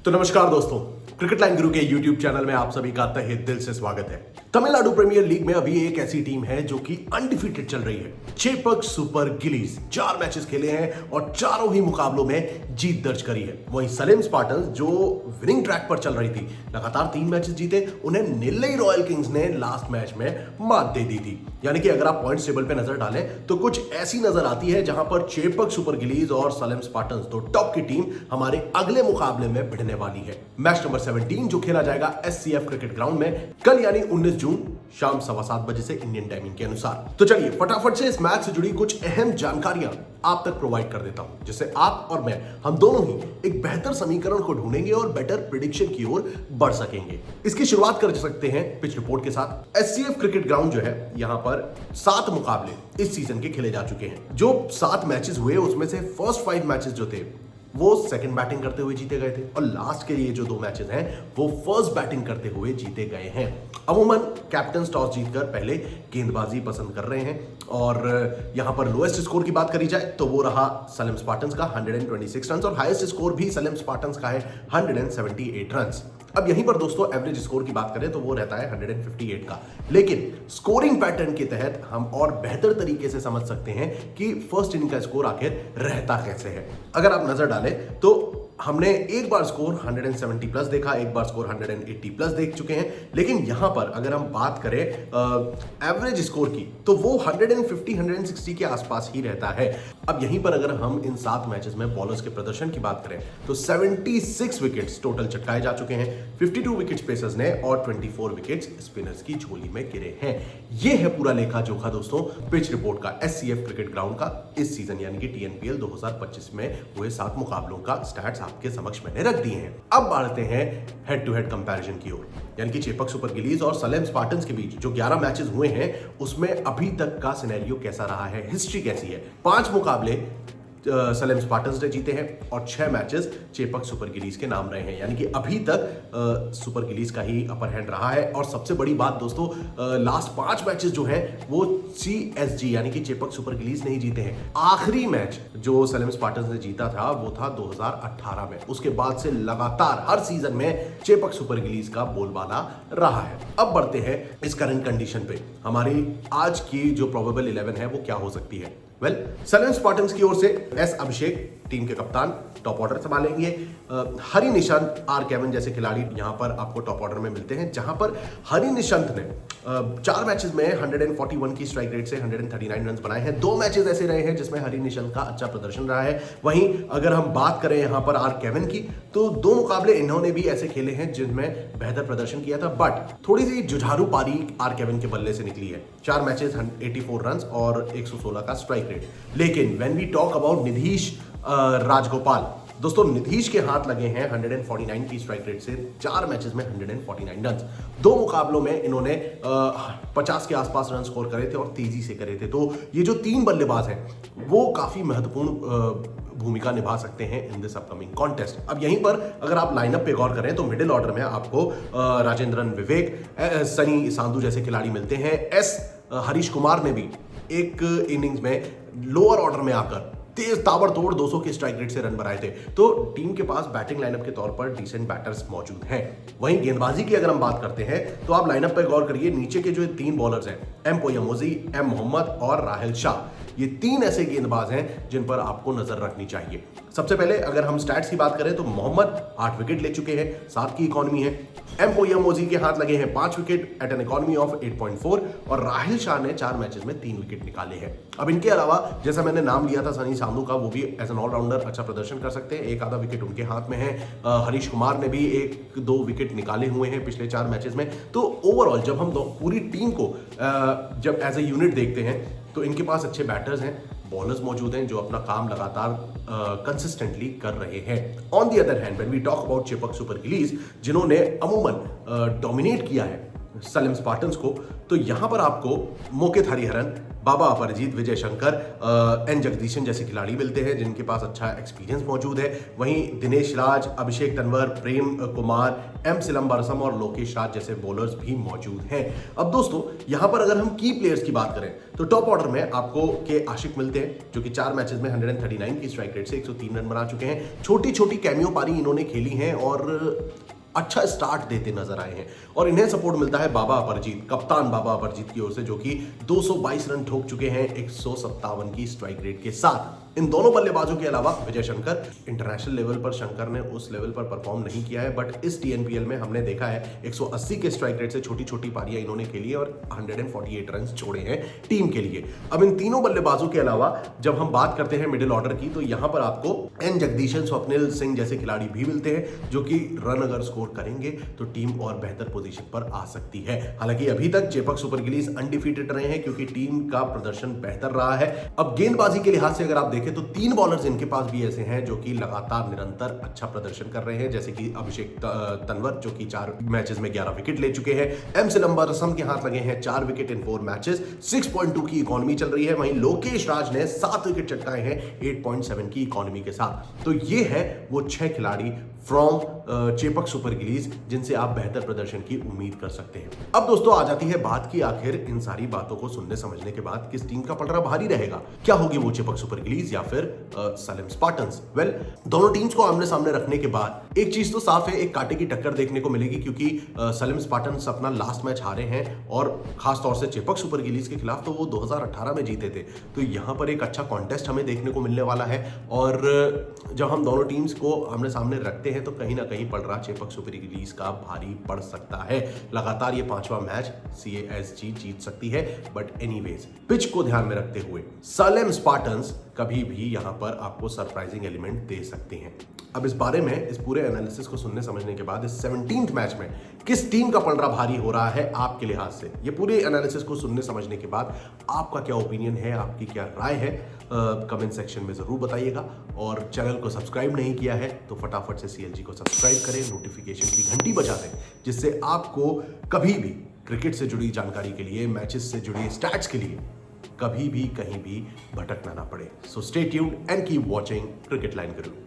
तो नमस्कार दोस्तों, क्रिकेट लाइन गुरु के YouTube चैनल में आप सभी का तहे दिल से स्वागत है। तमिलनाडु प्रीमियर लीग में अभी एक ऐसी टीम है जो कि अनडिफीटेड चल रही है। चेपक सुपर गिलीज 4 मैचेस खेले हैं और चारों ही मुकाबलों में जीत दर्ज करी है। वहीं सलेम स्पार्टन्स जो विनिंग ट्रैक पर चल रही थी, लगातार 3 मैचेस जीते, उन्हें नेल्लई रॉयल किंग्स ने लास्ट मैच में मात दे दी थी। यानी कि अगर आप पॉइंट्स टेबल पे नजर डालें तो कुछ ऐसी नजर आती है जहां पर चेपक सुपर गिलीज और सलेम स्पार्टन्स तो टॉप की टीम हमारे अगले मुकाबले में भिड़ने वाली है। मैच नंबर 17 जो खेला जाएगा SCF क्रिकेट ग्राउंड में कल यानी 19 जून शाम 7:15 बजे से इंडियन टाइमिंग के अनुसार। तो चलिए फटाफट से इस मैच से जुड़ी कुछ अहम जानकारियां आप तक प्रोवाइड कर देता हूं, जिससे आप और मैं हम दोनों ही एक बेहतर समीकरण को ढूंढेंगे और बेटर प्रेडिक्शन की ओर बढ़ सकेंगे। इसकी शुरुआत कर सकते हैं पिच रिपोर्ट के साथ। SCF क्रिकेट ग्राउंड जो है, यहां पर 7 मुकाबले इस सीजन के खेले जा चुके हैं। जो 7 मैचेस हुए उसमें से फर्स्ट 5 मैचेस जो थे वो सेकंड बैटिंग करते हुए जीते गए थे और लास्ट के ये जो 2 मैचेस हैं वो फर्स्ट बैटिंग करते हुए जीते गए हैं। अमूमन कैप्टन टॉस जीतकर पहले गेंदबाजी पसंद कर रहे हैं और यहां पर लोएस्ट स्कोर की बात करी जाए तो वो रहा सलेम स्पार्टन्स का 126 रन और हाईएस्ट स्कोर भी सलेम स्पार्टन्स का है 178 रन। अब यहीं पर दोस्तों एवरेज स्कोर की बात करें तो वो रहता है 158 का, लेकिन स्कोरिंग पैटर्न के तहत हम और बेहतर तरीके से समझ सकते हैं कि फर्स्ट इनिंग का स्कोर आखिर रहता कैसे है। अगर आप नजर डालें तो हमने एक बार स्कोर 170 प्लस देखा, एक बार स्कोर 180 प्लस देख चुके हैं, लेकिन यहां पर अगर हम बात करें एवरेज स्कोर की तो वो 150-160 के आसपास ही रहता है। अब यहीं पर अगर हम इन 7 मैचेस में बॉलर्स के प्रदर्शन की बात करें तो 76 विकेट्स टोटल चटकाए जा चुके हैं, 52 विकेट्स पेसर्स ने और 24 विकेट्स स्पिनर्स की झोली में गिरे हैं। यह है पूरा लेखा जोखा दोस्तों पिच रिपोर्ट का SCF क्रिकेट ग्राउंड का इस सीजन यानी कि TNPL 2025 में हुए 7 मुकाबलों का स्टैट्स आपके समक्ष मैंने रख दिए हैं। अब बढ़ते हैं हेड टू हेड कंपैरिजन की ओर, यानी कि चेपक सुपर गिलीज और सलेम स्पार्टन्स के बीच जो 11 मैचेस हुए हैं उसमें अभी तक का सिनेरियो कैसा रहा है, हिस्ट्री कैसी है। 5 मुकाबले सलेम स्पार्टन्स ने जीते हैं और 6 मैचेस चेपक सुपर गिलीज के नाम रहे हैं, यानी कि अभी तक सुपर गिलीज का ही अपर हैंड रहा है। और सबसे बड़ी बात दोस्तों, लास्ट 5 मैचेस जो हैं वो CSG यानी कि चेपक सुपर गिलीज नहीं जीते हैं। आखिरी मैच जो सलेम स्पार्टन्स ने जीता था वो था 2018 में। उसके बाद से लगातार हर सीजन में चेपक सुपर गिलीज का बोलबाला रहा है। अब बढ़ते हैं इस करंट कंडीशन पे, हमारी आज की जो प्रोबेबल 11 है वो क्या हो सकती है। सलेम स्पार्टन्स की ओर से S अभिषेक टीम के कप्तान टॉप ऑर्डर संभालेंगे। हरी निशांत, R केविन जैसे खिलाड़ी यहां पर आपको टॉप ऑर्डर में मिलते हैं, जहां पर हरी निशांत ने 4 मैचेस में 141 की स्ट्राइक रेट से 139 रन बनाए हैं। 2 मैचेस ऐसे रहे हैं जिसमें हरी निशांत का अच्छा प्रदर्शन रहा है। वहीं अगर हम बात करें यहां पर R केविन की तो 2 मुकाबले इन्होंने भी ऐसे खेले हैं जिनमें बेहतर प्रदर्शन किया था, बट थोड़ी सी जुझारू पारी R केविन के बल्ले से निकली है। 4 मैचेस 84 रन और 116 का स्ट्राइक रेट। लेकिन when we talk about Nidheesh Rajagopal, दोस्तों निधीश के हाथ लगे हैं 149 की स्ट्राइक रेट से 4 मैचेस में 149 रन। 2 मुकाबलों में इन्होंने 50 के आसपास रन स्कोर करे थे और तेजी से करे थे। तो ये जो 3 बल्लेबाज हैं वो काफी महत्वपूर्ण भूमिका निभा सकते हैं इन दिस अपकमिंग कॉन्टेस्ट। अब यहीं पर अगर आप लाइनअप पे गौर करें तो मिडिल ऑर्डर में आपको राजेंद्रन विवेक, सनी सांधू जैसे खिलाड़ी मिलते हैं। हरीश कुमार ने भी एक इनिंग्स में लोअर ऑर्डर में आकर तेज ताबड़तोड़ 200 के स्ट्राइक रेट से रन बनाए थे। तो टीम के पास बैटिंग लाइनअप के तौर पर डिसेंट बैटर्स मौजूद हैं। वहीं गेंदबाजी की अगर हम बात करते हैं तो आप लाइनअप पर गौर करिए, नीचे के जो 3 बॉलर्स हैं M पोयमोजी, M मोहम्मद और राहिल शाह, ये 3 ऐसे गेंदबाज हैं जिन पर आपको नजर रखनी चाहिए। सबसे पहले अगर हम स्टैट्स की बात करें तो मोहम्मद 8 विकेट ले चुके हैं, 7 की इकॉनमी है। M पोयमोजी के हाथ लगे हैं 5 wicket at an economy of 8.4 और राहिल शाह ने 4 मैचेस में 3 विकेट निकाले हैं। अब इनके अलावा जैसा मैंने नाम लिया था सनी सांधू का, वो भी एज एन ऑलराउंडर अच्छा प्रदर्शन कर सकते हैं, 1 आधा विकेट उनके हाथ में है। हरीश कुमार ने भी 1-2 विकेट निकाले हुए हैं पिछले 4 मैचेस में। तो ओवरऑल जब हम पूरी टीम को जब एज ए यूनिट देखते हैं तो इनके पास अच्छे बैटर्स हैं, बॉलर्स मौजूद हैं जो अपना काम लगातार कंसिस्टेंटली कर रहे हैं। On the other hand when we talk about Chepauk super Gillies जिन्होंने अमूमन डोमिनेट किया है सलेम स्पार्टन्स को, तो यहां पर आपको मोकित हरिहरन, बाबा अपरजीत, विजय शंकर, एन जगदीशन जैसे खिलाड़ी मिलते हैं जिनके पास अच्छा एक्सपीरियंस मौजूद है। वहीं दिनेश राज, अभिषेक तंवर, प्रेम कुमार, एम सिलंबरसम और लोकेश राज जैसे बॉलर्स भी मौजूद हैं। अब दोस्तों यहां पर अगर हम की प्लेयर्स की बात करें तो टॉप ऑर्डर में आपको के आशिक मिलते हैं जो कि 4 मैचेस में 139 की स्ट्राइक रेट से 103 रन बना चुके हैं। छोटी छोटी कैमियो पारी इन्होंने खेली हैं और अच्छा स्टार्ट देते नजर आए हैं और इन्हें सपोर्ट मिलता है बाबा अपरजीत, कप्तान बाबा अपरजीत की ओर से, जो कि 222 रन ठोक चुके हैं 157 की स्ट्राइक रेट के साथ। इन दोनों बल्लेबाजों के अलावा विजय शंकर, इंटरनेशनल लेवल पर शंकर ने उस लेवल पर परफॉर्म नहीं किया है, बट इस टीएनपीएल में हमने देखा है 180 के स्ट्राइक रेट से छोटी छोटी पारियां इन्होंने खेली है और 148 रन छोड़े हैं टीम के लिए। अब इन तीनों बल्लेबाजों के अलावा जब हम बात करते हैं मिडिल ऑर्डर की तो यहां पर आपको एन जगदीशन, स्वप्निल सिंह जैसे खिलाड़ी भी मिलते हैं जो कि रन अगर स्कोर करेंगे तो टीम और बेहतर पोजीशन पर आ सकती है। हालांकि अभी तक चेपक सुपर गिलीज अनडिफीटेड रहे हैं क्योंकि टीम का प्रदर्शन बेहतर रहा है। अब गेंदबाजी के लिहाज से अगर आप देखें तो 3 बॉलर्स इनके पास भी ऐसे हैं जो कि लगातार निरंतर अच्छा प्रदर्शन कर रहे हैं, जैसे कि अभिषेक तंवर जो कि 4 मैचेस में 11 विकेट ले चुके हैं। एम सिलंबरसम के हाथ लगे हैं 4 विकेट इन 4 मैचेस, 6.2 की इकोनॉमी चल रही है। वहीं लोकेश राज ने 7 विकेट चटकाए हैं 8.7 की इकोनॉमी के साथ। तो ये है वो 6 खिलाड़ी फ्रॉम चेपक सुपर गिलीज जिनसे आप बेहतर प्रदर्शन की उम्मीद कर सकते हैं। अब दोस्तों आ जाती है बात की आखिर इन सारी बातों को सुनने समझने के बाद किस टीम का पलड़ा भारी रहेगा, क्या होगी वो चेपक सुपर गिलीज या फिर सलेम स्पार्टन्स। वेल, दोनों टीम्स को आमने सामने रखने के बाद एक चीज तो साफ है, एक कांटे की टक्कर देखने को मिलेगी क्योंकि सलेम स्पार्टन्स अपना लास्ट मैच हारे हैं और खासतौर से चेपक सुपर गिलीज के खिलाफ तो वो 2018 में जीते थे। तो यहां पर एक अच्छा कॉन्टेस्ट हमें देखने को मिलने वाला है और जब हम दोनों टीम्स को आमने सामने रखते हैं तो कहीं ना कहीं पलड़ा चेपक सुपर गिलीज का भारी पड़ सकता है। लगातार ये 5वां मैच CASG जीत सकती है, बट एनीवेज पिच को ध्यान में रखते हुए सलेम स्पार्टन्स कभी भी यहां पर आपको सरप्राइजिंग एलिमेंट दे सकते हैं। अब इस बारे में इस पूरे एनालिसिस को सुनने समझने के बाद इस 17th मैच में किस टीम का पलड़ा भारी हो रहा है आपके लिहाज से, ये पूरे एनालिसिस को सुनने समझने के बाद आपका क्या ओपिनियन है, आपकी क्या राय है, कमेंट सेक्शन में जरूर बताइएगा। और चैनल को सब्सक्राइब नहीं किया है तो फटाफट से CLG को सब्सक्राइब करें, नोटिफिकेशन की घंटी बजा दें जिससे आपको कभी भी क्रिकेट से जुड़ी जानकारी के लिए, मैचेस से जुड़ी स्टैट्स के लिए कभी भी कहीं भी भटकना ना पड़े। So stay tuned and keep watching cricket line Guru.